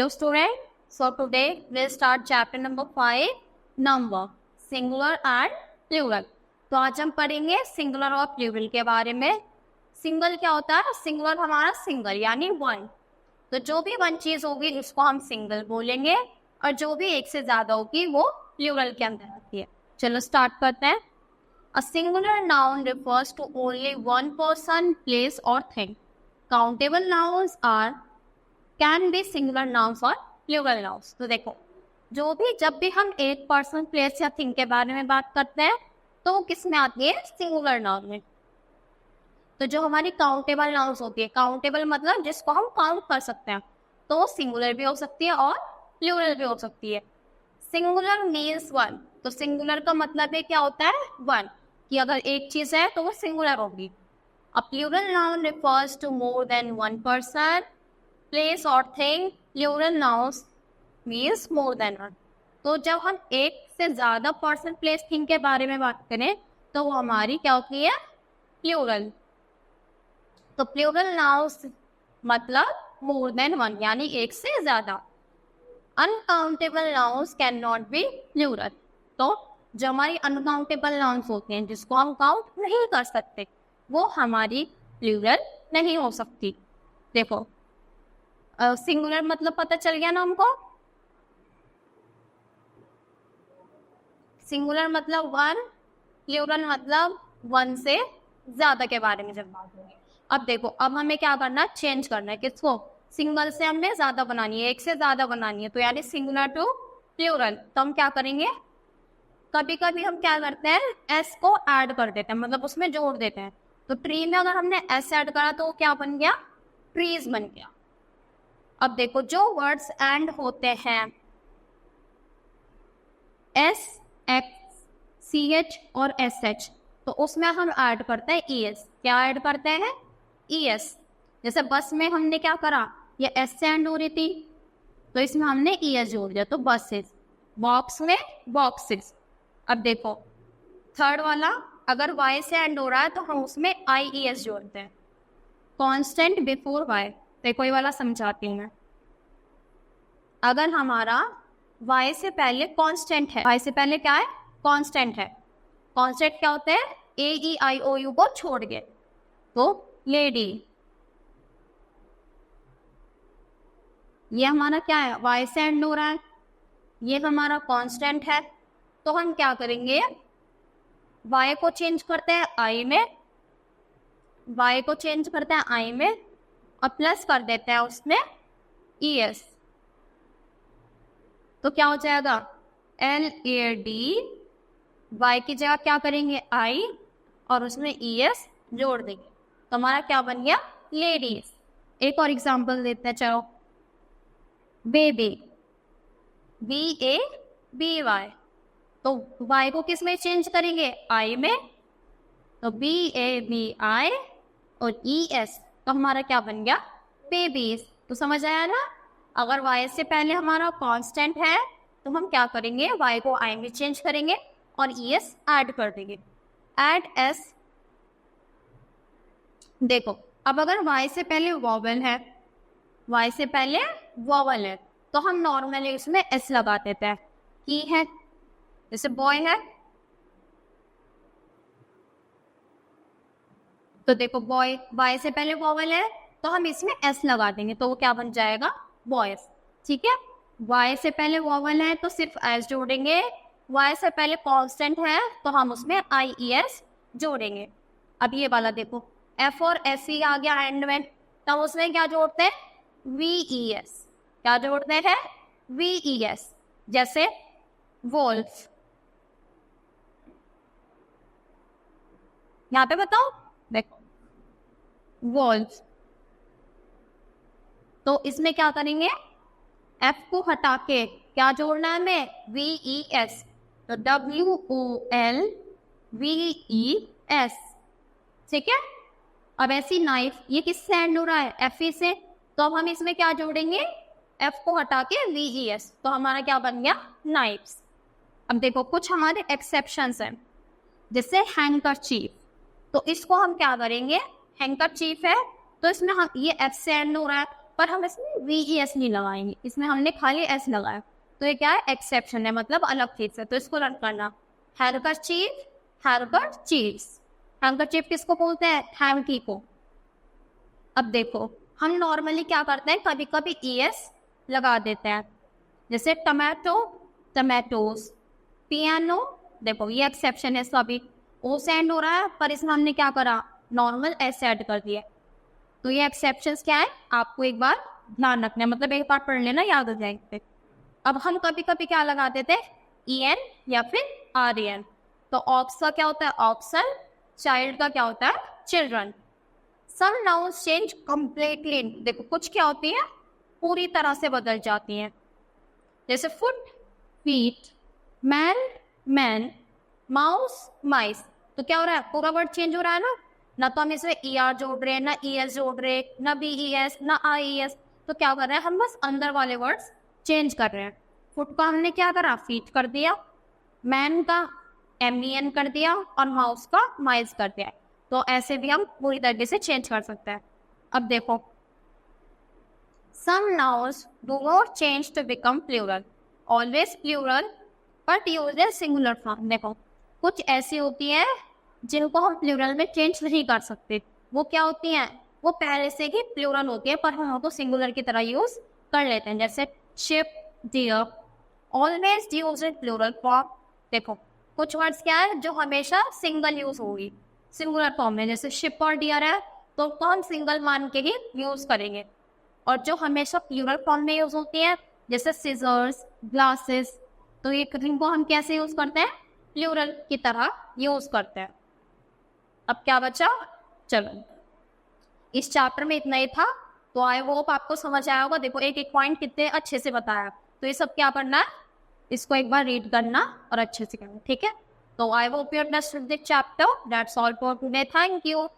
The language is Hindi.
Hello student, so today we'll start chapter number 5 number singular and plural। तो आज हम पढ़ेंगे सिंगुलर और प्लूरल के बारे में। सिंगल क्या होता है? सिंगुलर हमारा सिंगल यानी वन, तो जो भी वन चीज होगी उसको हम सिंगल बोलेंगे और जो भी एक से ज्यादा होगी वो प्लूरल के अंदर आती है। चलो स्टार्ट करते हैं। A singular noun refers to only one person, place or thing. Countable nouns can be singular nouns और plural nouns। तो देखो, जो भी जब भी हम एक पर्सन, प्लेस या थिंग के बारे में बात करते हैं तो वो किस में आती है? सिंगुलर नाउन में। तो जो हमारी काउंटेबल नाउन्स होती है, काउंटेबल मतलब जिसको हम काउंट कर सकते हैं, तो सिंगुलर भी हो सकती है और प्लूरल भी हो सकती है। सिंगुलर मीन्स वन, तो सिंगुलर का मतलब है क्या होता है? वन, कि अगर एक चीज है तो वो सिंगुलर होगी। A plural noun refers to more than one person, place or thing. Plural nouns means more than one। तो जब हम एक से ज्यादा पर्सन, प्लेस, थिंग के बारे में बात करें तो वो हमारी क्या होती है? प्लूरल। तो प्लूरल नाउन्स मतलब मोर देन वन यानी एक से ज्यादा। Uncountable nouns can not be plural. तो जो हमारी अनकाउंटेबल नाउन्स होते हैं जिसको हम काउंट नहीं कर सकते वो हमारी प्लूरल नहीं हो सकती। देखो, सिंगुलर मतलब पता चल गया ना हमको। सिंगुलर मतलब वन, प्लूरल मतलब वन से ज्यादा के बारे में जब बात होगी। अब देखो, अब हमें क्या करना है? चेंज करना है। किसको? सिंगल से हमें ज्यादा बनानी है, एक से ज्यादा बनानी है, तो यानी सिंगुलर टू प्लूरल। तो हम क्या करेंगे? कभी कभी हम क्या करते हैं? एस को ऐड कर देते हैं, मतलब उसमें जोड़ देते हैं। तो ट्री में अगर हमने एस ऐड करा तो क्या बन गया? ट्रीज बन गया। अब देखो, जो वर्ड्स एंड होते हैं एस, एक्स, सी एच और एस एच, तो उसमें हम ऐड करते हैं ई एस। क्या ऐड करते हैं? E S. जैसे बस में हमने क्या करा? ये एस से एंड हो रही थी तो इसमें हमने ई एस जोड़ दिया, तो बसेस। बॉक्स में बॉक्सेस। अब देखो, थर्ड वाला अगर y से एंड हो रहा है तो हम उसमें आई ई एस जोड़ते हैं। Constant before y। देखो ये वाला समझाती हूँ मैं। अगर हमारा y से पहले कांस्टेंट है, y से पहले क्या है? कांस्टेंट है। कांस्टेंट क्या होते हैं? ए ई आई ओ यू को छोड़ के, तो लेडी। ये हमारा क्या है? y से एंड हो रहा है, ये हमारा कांस्टेंट है। तो हम क्या करेंगे? y को चेंज करते हैं i में, y को चेंज करते हैं i में और प्लस कर देते हैं उसमें es। तो क्या हो जाएगा? एल ए डी, y की जगह क्या करेंगे? i और उसमें es जोड़ देंगे, तो हमारा क्या बन गया? लेडीज। एक और एग्जांपल देते हैं, चलो। Baby, B A B Y, तो y को किस में चेंज करेंगे? i में, तो बी ए बी आई और ई एस, तो हमारा क्या बन गया? बेबीज। तो समझ आया ना? अगर y से पहले हमारा कांस्टेंट है तो हम क्या करेंगे? y को i में चेंज करेंगे और ई एस ऐड कर देंगे। Add S. देखो, अब अगर y से पहले वॉवल है, y से पहले वॉवल है, तो हम नॉर्मली उसमें s लगा देते हैं। की है, जैसे बॉय है, तो देखो बॉय, बाय से पहले वॉवल है तो हम इसमें एस लगा देंगे, तो वो क्या बन जाएगा? बॉयज। ठीक है। वाई से पहले वॉवल है तो सिर्फ एस जोड़ेंगे, वाई से पहले कांस्टेंट है तो हम उसमें आई ई एस जोड़ेंगे। अब ये वाला देखो, एफ और एस ई आ गया एंड में, तब उसमें क्या जोड़ते हैं? We E S. क्या जोड़ते हैं? We E S. जैसे वोल्फ। यहाँ पे बताओ, देखो वोल्फ, तो इसमें क्या करेंगे? एफ को हटा के क्या जोड़ना है हमें? वी ई एस, तो W O L V E S. ठीक है। अब ऐसी नाइफ, ये किससे एंड हो रहा है? एफ ई से, तो अब हम इसमें क्या जोड़ेंगे? एफ को हटा के वी ई एस, तो हमारा क्या बन गया? नाइफ्स। अब देखो, कुछ हमारे एक्सेप्शंस हैं, जैसे हैंकरचीफ, तो इसको हम क्या करेंगे? हैंकरचीफ है तो इसमें हम, ये एफ से एंड हो रहा है पर हम इसमें VES नहीं लगाएंगे, इसमें हमने खाली S लगाया। तो ये क्या है, एक्सेप्शन है, मतलब अलग चीज है। तो इसको लर्न करना, हैंकरचीफ, हैंकरचीफ्स। हैंकरचीफ किसको बोलते हैं, हैंकी को। अब देखो हम नॉर्मली क्या करते हैं, कभी कभी ES लगा देते हैं, जैसे टमाटो, टमाटोस, पियानो। देखो ये एक्सेप्शन है, सभी O से एंड हो रहा है, पर इसमें हमने क्या करा, नॉर्मल S ऐड कर दिया। तो ये एक्सेप्शंस क्या है, आपको एक बार ध्यान रखना है, मतलब एक बार पढ़ लेना, याद हो जाएंगे। अब हम कभी कभी क्या लगा देते हैं, EN या फिर REN। तो ऑक्स का क्या होता है, ऑक्सन। चाइल्ड का क्या होता है, children. Some nouns change completely. देखो कुछ क्या होती है, पूरी तरह से बदल जाती हैं, जैसे foot, feet, man, man, mouse, mice. तो क्या हो रहा है, पूरा वर्ड चेंज हो रहा है ना तो हम इसमें ER जोड़ रहे हैं, ना ES जोड़ रहे, ना BES, ना IES। तो क्या कर रहे हैं, हम बस अंदर वाले वर्ड्स चेंज कर रहे हैं। फुट का हमने क्या करा, फीट कर दिया, मैन का MEN कर दिया, और माउस का माइस कर दिया। तो ऐसे भी हम पूरी तरीके से चेंज कर सकते हैं। अब देखो, some nouns do not change to become plural, always plural but use a singular form। देखो कुछ ऐसी होती है जिनको हम प्लूरल में चेंज नहीं कर सकते। वो क्या होती हैं, वो पहले से ही प्लूरल होती है, पर हम उनको सिंगुलर की तरह यूज कर लेते हैं, जैसे ship, deer, always use in plural form. देखो कुछ वर्ड्स क्या है जो हमेशा सिंगल यूज होगी सिंगुलर फॉर्म में, जैसे शिप और डियर है तो हम सिंगल मान के ही यूज करेंगे। और जो हमेशा प्लूरल फॉर्म में यूज होती है, जैसे सीजर्स, ग्लासेस, तो ये इनको हम कैसे यूज करते हैं, प्लूरल की तरह यूज करते हैं। अब क्या बचा, चलो इस चैप्टर में इतना ही था। तो आई होप आपको समझ आया होगा। देखो एक एक पॉइंट कितने अच्छे से बताया। तो ये सब क्या करना है, इसको एक बार रीड करना और अच्छे से करना, ठीक है। तो I hope you understood this chapter. That's all for today, thank you.